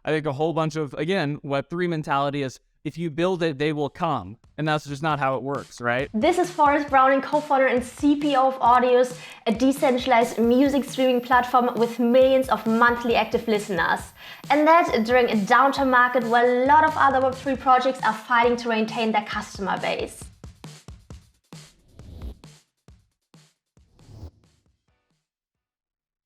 I think a whole bunch of, again, Web3 mentality is if you build it, they will come. And that's just not how it works, right? This is Forrest Browning, co-founder and CPO of Audius, a decentralized music streaming platform with millions of monthly active listeners. And that during a downturn market where a lot of other Web3 projects are fighting to maintain their customer base.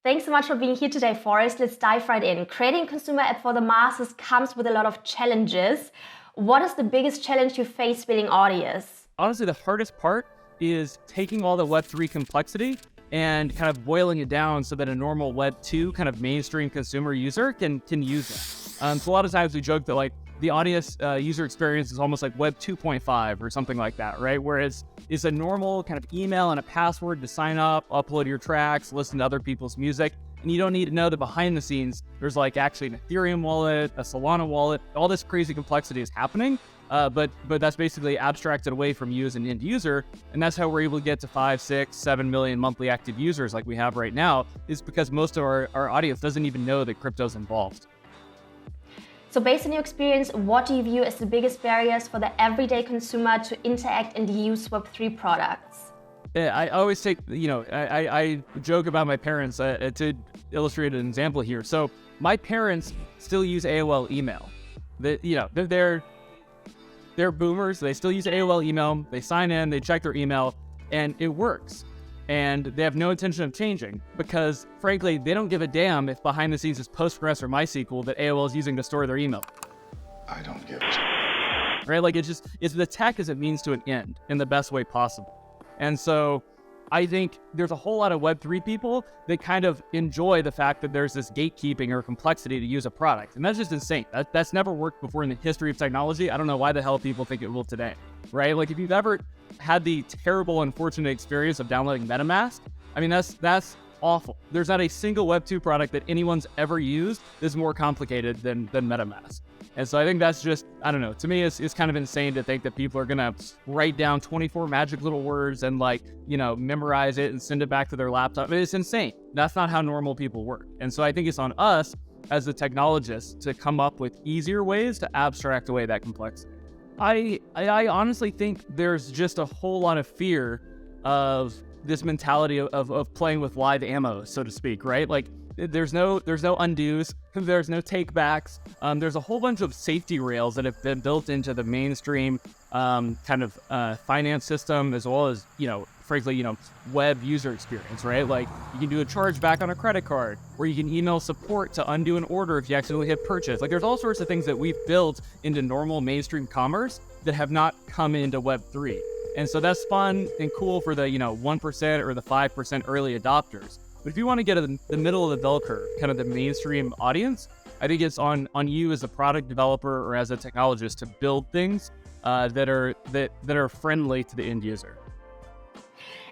Thanks so much for being here today, Forrest. Let's dive right in. Creating a consumer app for the masses comes with a lot of challenges. What is the biggest challenge you face building Audius? Honestly, the hardest part is taking all the Web3 complexity and kind of boiling it down so that a normal Web2 kind of mainstream consumer user can use it. So a lot of times we joke that like the Audius user experience is almost like Web 2.5 or something like that, right? Whereas it's a normal kind of email and a password to sign up, upload your tracks, listen to other people's music. And you don't need to know that behind the scenes, there's like actually an Ethereum wallet, a Solana wallet, all this crazy complexity is happening. But that's basically abstracted away from you as an end user. And that's how we're able to get to 5, 6, 7 million monthly active users like we have right now, is because most of our audience doesn't even know that crypto's involved. So based on your experience, what do you view as the biggest barriers for the everyday consumer to interact and use Web3 products? Yeah, I always take, I joke about my parents to illustrate an example here. So my parents still use AOL email. They're boomers. They still use AOL email. They sign in, they check their email, and it works. And they have no intention of changing because, frankly, they don't give a damn if behind the scenes is Postgres or MySQL that AOL is using to store their email. I don't give a shit. Right? Like it's the tech as a means to an end in the best way possible. And so I think there's a whole lot of Web3 people that kind of enjoy the fact that there's this gatekeeping or complexity to use a product. And that's just insane. That's never worked before in the history of technology. I don't know why the hell people think it will today, right? Like if you've ever had the terrible, unfortunate experience of downloading MetaMask, I mean, that's awful. There's not a single Web2 product that anyone's ever used that's more complicated than MetaMask. And so I think that's just, I don't know, to me, it's kind of insane to think that people are going to write down 24 magic little words and memorize it and send it back to their laptop. It's insane. That's not how normal people work. And so I think it's on us as the technologists to come up with easier ways to abstract away that complexity. I honestly think there's just a whole lot of fear of this mentality of playing with live ammo, so to speak, right? Like there's no undos, there's no takebacks. There's a whole bunch of safety rails that have been built into the mainstream finance system, as well as, frankly, web user experience, right? Like you can do a chargeback on a credit card, or you can email support to undo an order if you accidentally hit purchase. Like there's all sorts of things that we've built into normal mainstream commerce that have not come into Web3. And so that's fun and cool for the 1% or the 5% early adopters. But if you want to get in the middle of the bell curve, kind of the mainstream audience, I think it's on you as a product developer or as a technologist to build things that are friendly to the end user.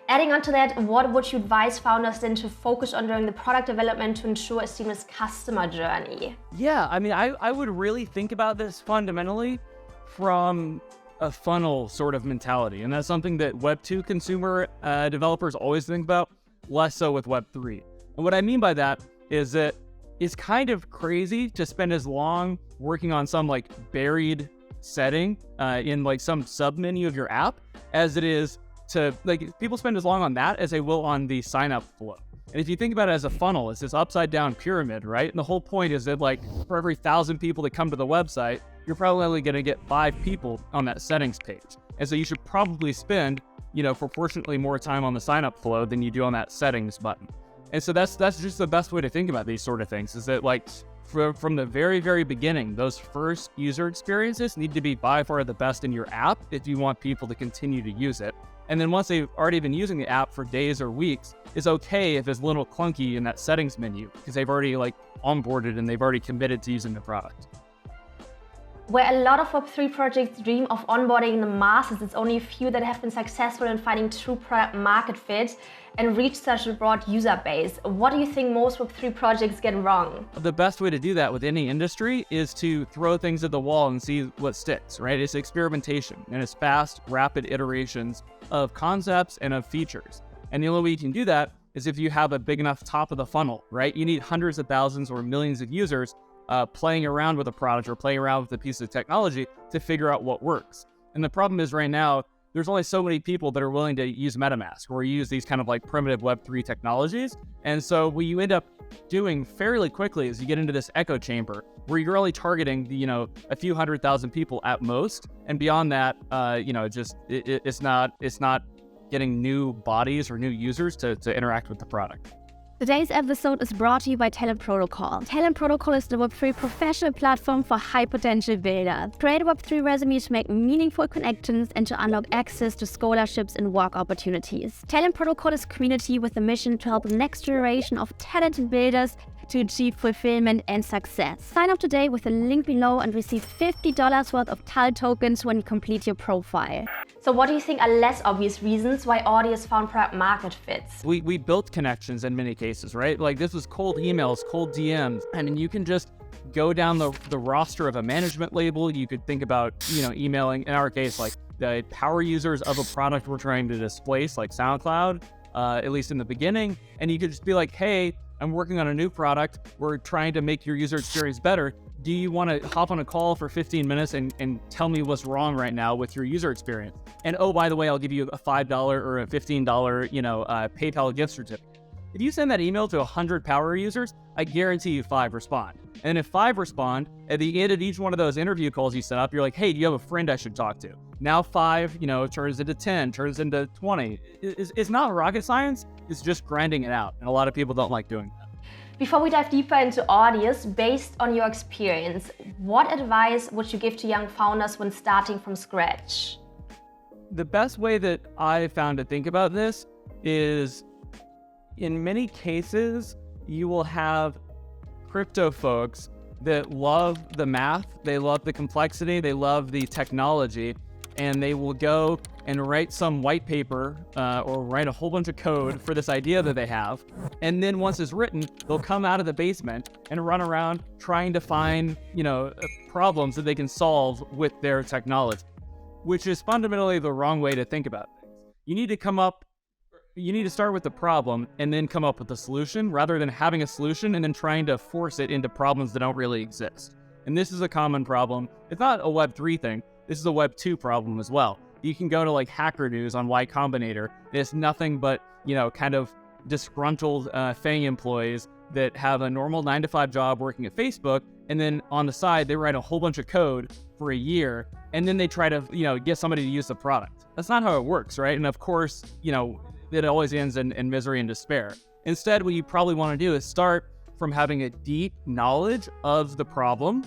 Adding on to that, what would you advise founders then to focus on during the product development to ensure a seamless customer journey? Yeah, I mean, I would really think about this fundamentally from a funnel sort of mentality. And that's something that Web2 consumer developers always think about, less so with Web3. And what I mean by that is that it's kind of crazy to spend as long working on some buried setting in some sub-menu of your app as it is to people spend as long on that as they will on the sign-up flow. And if you think about it as a funnel, it's this upside down pyramid, right? And the whole point is that for every 1,000 people that come to the website, you're probably only going to get 5 people on that settings page. And so you should probably spend, proportionately more time on the sign-up flow than you do on that settings button. And so that's just the best way to think about these sort of things, is that from the very, very beginning, those first user experiences need to be by far the best in your app if you want people to continue to use it. And then once they've already been using the app for days or weeks, it's okay if it's a little clunky in that settings menu because they've already onboarded and they've already committed to using the product. Where a lot of Web3 projects dream of onboarding the masses, it's only a few that have been successful in finding true product market fit and reach such a broad user base. What do you think most Web3 projects get wrong? The best way to do that with any industry is to throw things at the wall and see what sticks, right? It's experimentation, and it's fast, rapid iterations of concepts and of features. And the only way you can do that is if you have a big enough top of the funnel, right? You need hundreds of thousands or millions of users playing around with a product or playing around with a piece of technology to figure out what works. And the problem is right now, there's only so many people that are willing to use MetaMask or use these kind of like primitive Web3 technologies. And so what you end up doing fairly quickly is you get into this echo chamber where you're only targeting, a few 100,000 people at most. And beyond that, it's not getting new bodies or new users to interact with the product. Today's episode is brought to you by Talent Protocol. Talent Protocol is the Web3 professional platform for high-potential builders. Create a Web3 resume to make meaningful connections and to unlock access to scholarships and work opportunities. Talent Protocol is a community with a mission to help the next generation of talented builders to achieve fulfillment and success. Sign up today with the link below and receive $50 worth of TAL tokens when you complete your profile. So what do you think are less obvious reasons why Audius found product market fits? We built connections in many cases, right? Like this was cold emails, cold DMs, and you can just go down the roster of a management label. You could think about, emailing, in our case, like the power users of a product we're trying to displace, like SoundCloud, at least in the beginning. And you could just be like, hey, I'm working on a new product. We're trying to make your user experience better. Do you want to hop on a call for 15 minutes and tell me what's wrong right now with your user experience? And oh, by the way, I'll give you a $5 or a $15, PayPal gift certificate. If you send that email to 100 power users, I guarantee you 5 respond. And if 5 respond, at the end of each one of those interview calls you set up, you're like, hey, do you have a friend I should talk to? Now 5, turns into 10, turns into 20. It's not rocket science. It's just grinding it out. And a lot of people don't like doing that. Before we dive deeper into Audius, based on your experience, what advice would you give to young founders when starting from scratch? The best way that I found to think about this is, in many cases, you will have crypto folks that love the math, they love the complexity, they love the technology, and they will go and write some white paper or write a whole bunch of code for this idea that they have. And then once it's written, they'll come out of the basement and run around trying to find, problems that they can solve with their technology, which is fundamentally the wrong way to think about things. You need to start with the problem and then come up with a solution rather than having a solution and then trying to force it into problems that don't really exist. And this is a common problem. It's not a Web3 thing. This is a Web2 problem as well. You can go to like Hacker News on Y Combinator. It's nothing but, kind of disgruntled FANG employees that have a normal 9-to-5 job working at Facebook. And then on the side, they write a whole bunch of code for a year. And then they try to, get somebody to use the product. That's not how it works, right? And of course, it always ends in misery and despair. Instead, what you probably want to do is start from having a deep knowledge of the problem,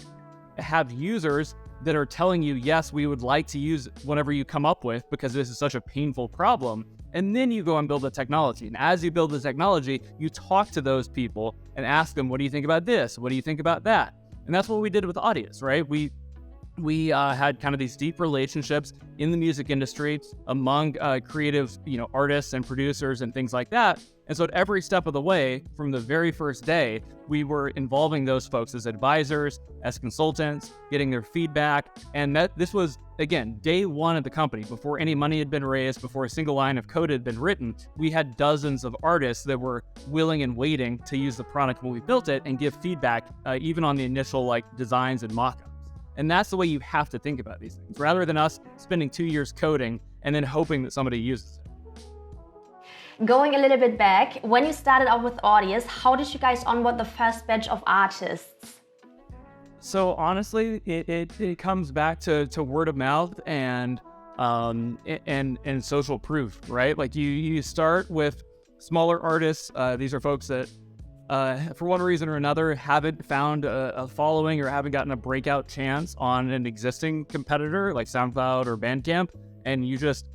have users that are telling you, yes, we would like to use whatever you come up with because this is such a painful problem. And then you go and build the technology. And as you build the technology, you talk to those people and ask them, what do you think about this? What do you think about that? And that's what we did with Audius, right? We had kind of these deep relationships in the music industry among creative, artists and producers and things like that. And so at every step of the way, from the very first day, we were involving those folks as advisors, as consultants, getting their feedback. And this was, again, day one at the company. Before any money had been raised, before a single line of code had been written, we had dozens of artists that were willing and waiting to use the product when we built it and give feedback, even on the initial designs and mock-ups. And that's the way you have to think about these things, rather than us spending 2 years coding and then hoping that somebody uses it. Going a little bit back, when you started out with Audius, how did you guys onboard the first batch of artists? So honestly, it comes back to word of mouth and social proof, right? Like you start with smaller artists. These are folks that for one reason or another haven't found a following or haven't gotten a breakout chance on an existing competitor like SoundCloud or Bandcamp, and you just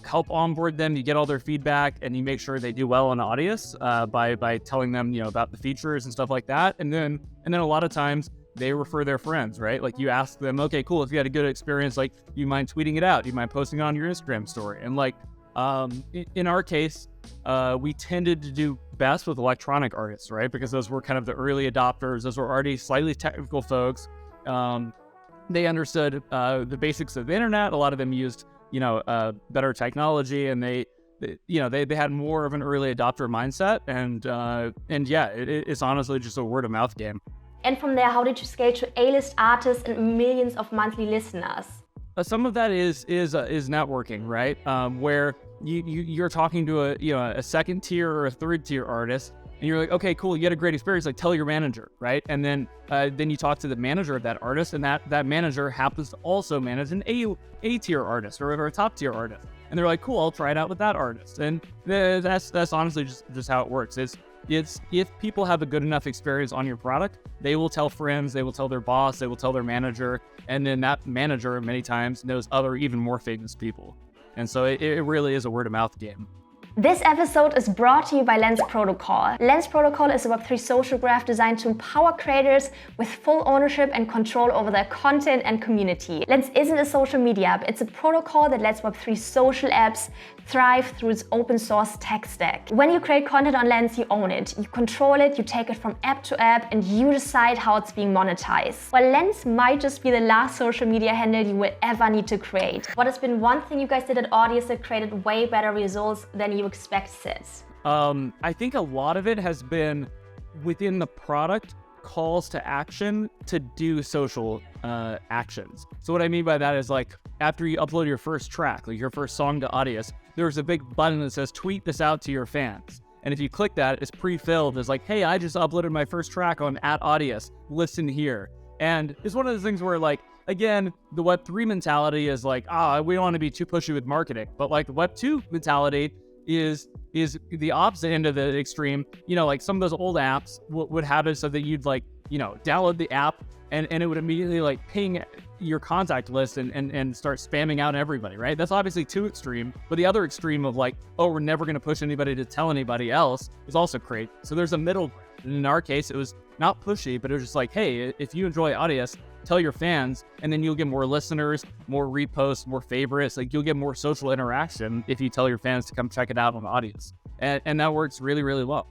help onboard them. You get all their feedback and you make sure they do well on Audius by telling them about the features and stuff like that. And then a lot of times they refer their friends, right? Like you ask them, okay, cool, if you had a good experience, like, do you mind tweeting it out? Do you mind posting it on your Instagram story? And in our case, we tended to do best with electronic artists, right? Because those were kind of the early adopters. Those were already slightly technical folks. They understood the basics of the internet. A lot of them used, better technology, and they had more of an early adopter mindset. And yeah, it's honestly just a word of mouth game. And from there, how did you scale to A-list artists and millions of monthly listeners? Some of that is networking, right? Where you're talking to a second tier or a third tier artist, and you're like, okay, cool, you had a great experience. Like, tell your manager, right? And then you talk to the manager of that artist, and that manager happens to also manage an A tier artist or a top tier artist, and they're like, cool, I'll try it out with that artist. And that's honestly just how it works. It's if people have a good enough experience on your product, they will tell friends, they will tell their boss, they will tell their manager, and then that manager many times knows other even more famous people. And so it really is a word of mouth game. This episode is brought to you by Lens Protocol. Lens Protocol is a Web3 social graph designed to empower creators with full ownership and control over their content and community. Lens isn't a social media app, it's a protocol that lets Web3 social apps thrive through its open source tech stack. When you create content on Lens, you own it, you control it, you take it from app to app, and you decide how it's being monetized. While Lens might just be the last social media handle you will ever need to create. What has been one thing you guys did at Audius that created way better results than you expected? I think a lot of it has been within the product calls to action to do social actions. So what I mean by that is, like, after you upload your first track, like your first song to Audius, there's a big button that says tweet this out to your fans. And if you click that, it's pre-filled as like, hey, I just uploaded my first track on @Audius, listen here. And it's one of those things where, like, again, the Web3 mentality is like, we don't want to be too pushy with marketing. But like the Web2 mentality is the opposite end of the extreme. Like some of those old apps would have it so that you'd download the app and it would immediately like ping your contact list and start spamming out everybody, right? That's obviously too extreme. But the other extreme of like, we're never going to push anybody to tell anybody else is also great. So there's a middle ground. And in our case, it was not pushy, but it was just like, hey, if you enjoy Audius, tell your fans, and then you'll get more listeners, more reposts, more favorites. Like, you'll get more social interaction if you tell your fans to come check it out on Audius. And that works really, really well.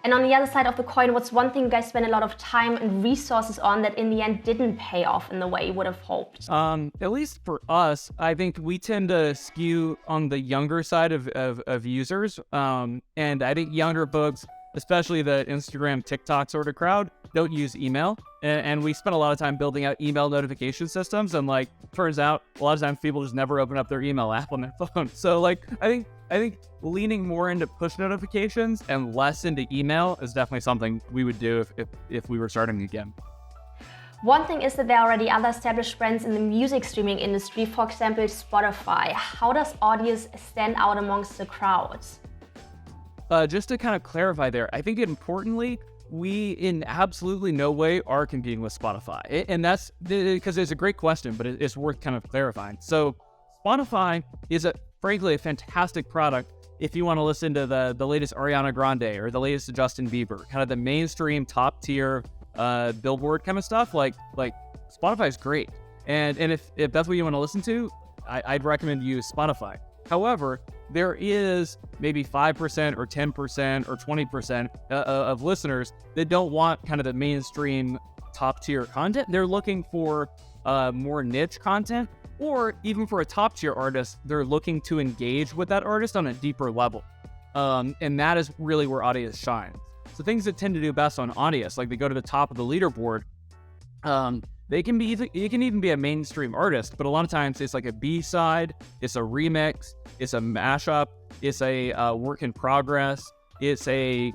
And on the other side of the coin, what's one thing you guys spend a lot of time and resources on that in the end didn't pay off in the way you would have hoped? At least for us, I think we tend to skew on the younger side of users. And I think younger folks, especially the Instagram, TikTok sort of crowd, don't use email. And we spent a lot of time building out email notification systems. And like, turns out a lot of times people just never open up their email app on their phone. So like, I think leaning more into push notifications and less into email is definitely something we would do if we were starting again. One thing is that there are already other established brands in the music streaming industry, for example, Spotify. How does Audius stand out amongst the crowds? Just to kind of clarify there, I think importantly, we in absolutely no way are competing with Spotify. And that's because it's a great question, but it's worth kind of clarifying. So Spotify is frankly a fantastic product if you want to listen to the latest Ariana Grande or the latest Justin Bieber, kind of the mainstream top tier Billboard kind of stuff. Like Spotify is great. And if that's what you want to listen to, I'd recommend you use Spotify. However, there is maybe 5% or 10% or 20% of listeners that don't want kind of the mainstream top tier content. They're looking for more niche content, or even for a top tier artist, they're looking to engage with that artist on a deeper level. And that is really where Audius shines. So things that tend to do best on Audius, like they go to the top of the leaderboard, it can even be a mainstream artist, but a lot of times it's like a B-side, it's a remix, it's a mashup, it's a work in progress, it's a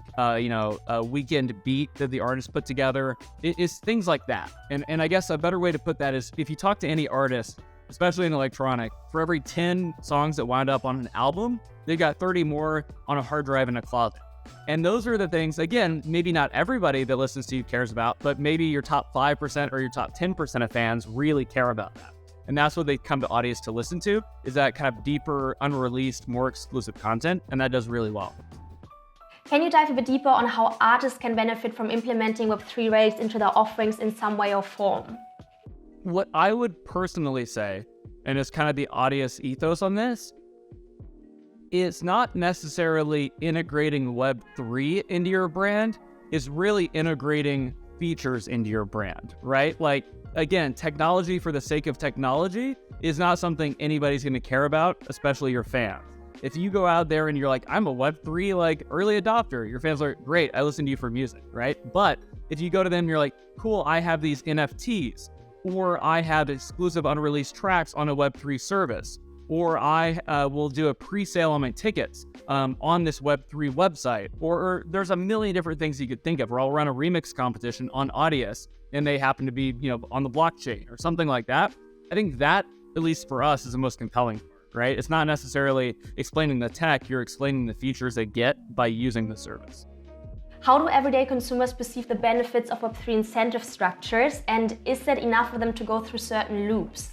weekend beat that the artist put together. It's things like that. And I guess a better way to put that is if you talk to any artist, especially in electronic, for every 10 songs that wind up on an album, they got 30 more on a hard drive in a closet. And those are the things, again, maybe not everybody that listens to you cares about, but maybe your top 5% or your top 10% of fans really care about that. And that's what they come to Audius to listen to, is that kind of deeper, unreleased, more exclusive content, and that does really well. Can you dive a bit deeper on how artists can benefit from implementing Web3 Rails into their offerings in some way or form? What I would personally say, and it's kind of the Audius ethos on this, it's not necessarily integrating Web3 into your brand, it's really integrating features into your brand, right? Like, again, technology for the sake of technology is not something anybody's going to care about, especially your fans. If you go out there and you're like, I'm a Web3 like early adopter, your fans are great, I listen to you for music, right? But if you go to them, you're like, cool, I have these NFTs, or I have exclusive unreleased tracks on a Web3 service, or I will do a pre-sale on my tickets on this Web3 website, or there's a million different things you could think of, or I'll run a remix competition on Audius, and they happen to be, on the blockchain or something like that. I think that, at least for us, is the most compelling part, right? It's not necessarily explaining the tech, you're explaining the features they get by using the service. How do everyday consumers perceive the benefits of Web3 incentive structures, and is that enough for them to go through certain loops?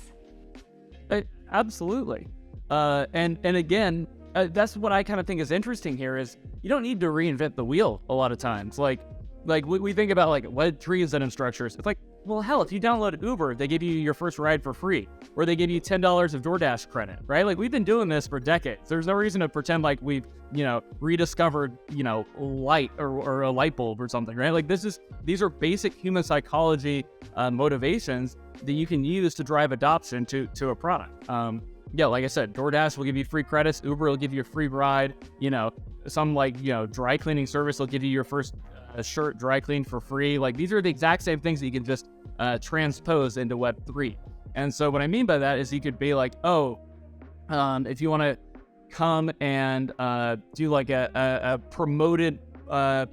Absolutely. And again, that's what I kind of think is interesting here is you don't need to reinvent the wheel a lot of times. Like we think about like Web3 incentive structures. It's like, well, hell, if you download Uber, they give you your first ride for free, or they give you $10 of DoorDash credit, right? Like we've been doing this for decades. There's no reason to pretend like we've, rediscovered, light or a light bulb or something, right? Like these are basic human psychology motivations that you can use to drive adoption to a product. Like I said, DoorDash will give you free credits. Uber will give you a free ride. Some dry cleaning service will give you your first shirt dry cleaned for free. Like these are the exact same things that you can just transpose into Web3. And so what I mean by that is you could be like, if you want to come and do like a promoted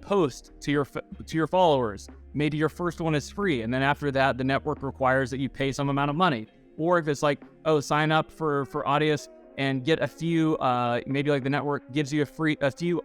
post to your followers, maybe your first one is free, and then after that the network requires that you pay some amount of money. Or if it's like, sign up for Audius and get a few, maybe like the network gives you a few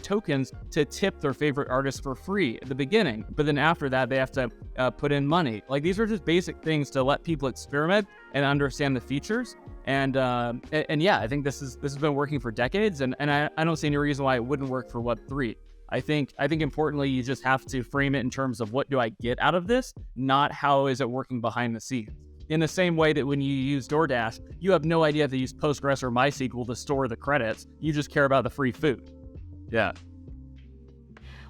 tokens to tip their favorite artists for free at the beginning. But then after that, they have to put in money. Like these are just basic things to let people experiment and understand the features. And yeah, I think this has been working for decades, and I don't see any reason why it wouldn't work for Web3. I think importantly, you just have to frame it in terms of what do I get out of this, not how is it working behind the scenes. In the same way that when you use DoorDash, you have no idea if they use Postgres or MySQL to store the credits. You just care about the free food. Yeah.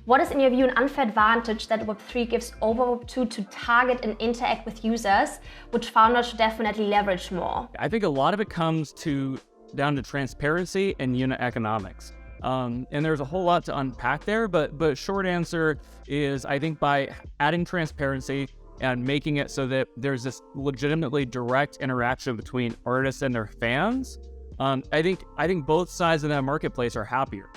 What is, in your view, an unfair advantage that Web3 gives over Web2 to target and interact with users, which founders should definitely leverage more? I think a lot of it comes down to transparency and unit economics. And there's a whole lot to unpack there, but short answer is I think by adding transparency and making it so that there's this legitimately direct interaction between artists and their fans, I think both sides of that marketplace are happier.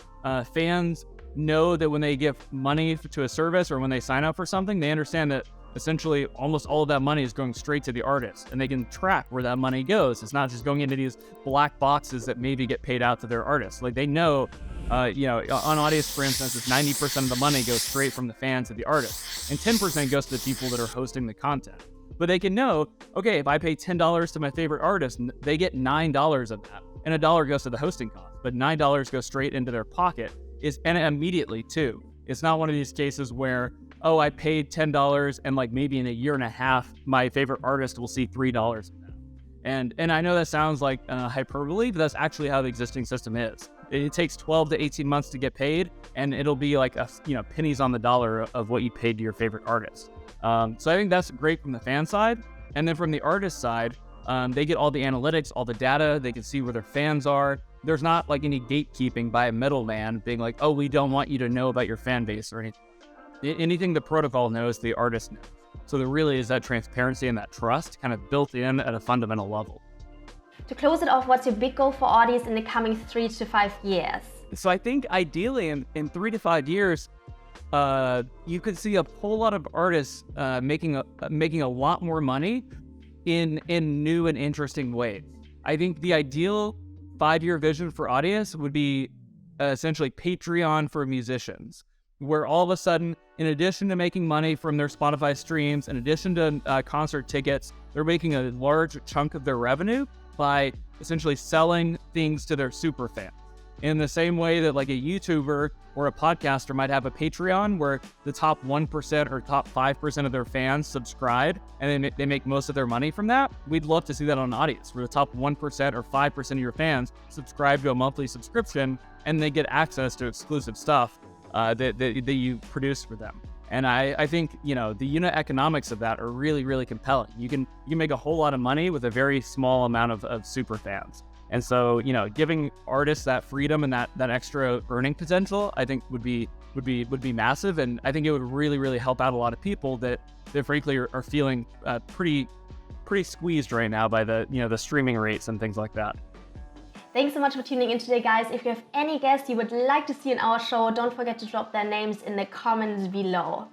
Fans know that when they give money to a service or when they sign up for something, they understand that essentially almost all of that money is going straight to the artist, and they can track where that money goes. It's not just going into these black boxes that maybe get paid out to their artists. Like they know, on Audius, for instance, it's 90% of the money goes straight from the fans to the artist, and 10% goes to the people that are hosting the content. But they can know, okay, if I pay $10 to my favorite artist, they get $9 of that, and $1 goes to the hosting cost, but $9 goes straight into their pocket, and immediately too. It's not one of these cases where, I paid $10 and like maybe in a year and a half, my favorite artist will see $3 of that. And I know that sounds like hyperbole, but that's actually how the existing system is. It takes 12 to 18 months to get paid, and it'll be like pennies on the dollar of what you paid to your favorite artist. So I think that's great from the fan side. And then from the artist side, they get all the analytics, all the data. They can see where their fans are. There's not like any gatekeeping by a middleman being like, we don't want you to know about your fan base or anything. Anything the protocol knows, the artist knows. So there really is that transparency and that trust kind of built in at a fundamental level. To close it off, what's your big goal for Audius in the coming 3 to 5 years? So I think ideally in 3 to 5 years, you could see a whole lot of artists making a lot more money in new and interesting ways. I think the ideal 5-year vision for Audius would be essentially Patreon for musicians, where all of a sudden, in addition to making money from their Spotify streams, in addition to concert tickets, they're making a large chunk of their revenue by essentially selling things to their super fans. In the same way that like a YouTuber or a podcaster might have a Patreon where the top 1% or top 5% of their fans subscribe and they make most of their money from that, we'd love to see that on Audius, where the top 1% or 5% of your fans subscribe to a monthly subscription and they get access to exclusive stuff that you produce for them. And I think, the unit economics of that are really, really compelling. You can make a whole lot of money with a very small amount of super fans. And so, giving artists that freedom and that extra earning potential, I think would be would be massive, and I think it would really help out a lot of people that frankly are feeling pretty squeezed right now by the the streaming rates and things like that. Thanks so much for tuning in today, guys. If you have any guests you would like to see in our show, don't forget to drop their names in the comments below.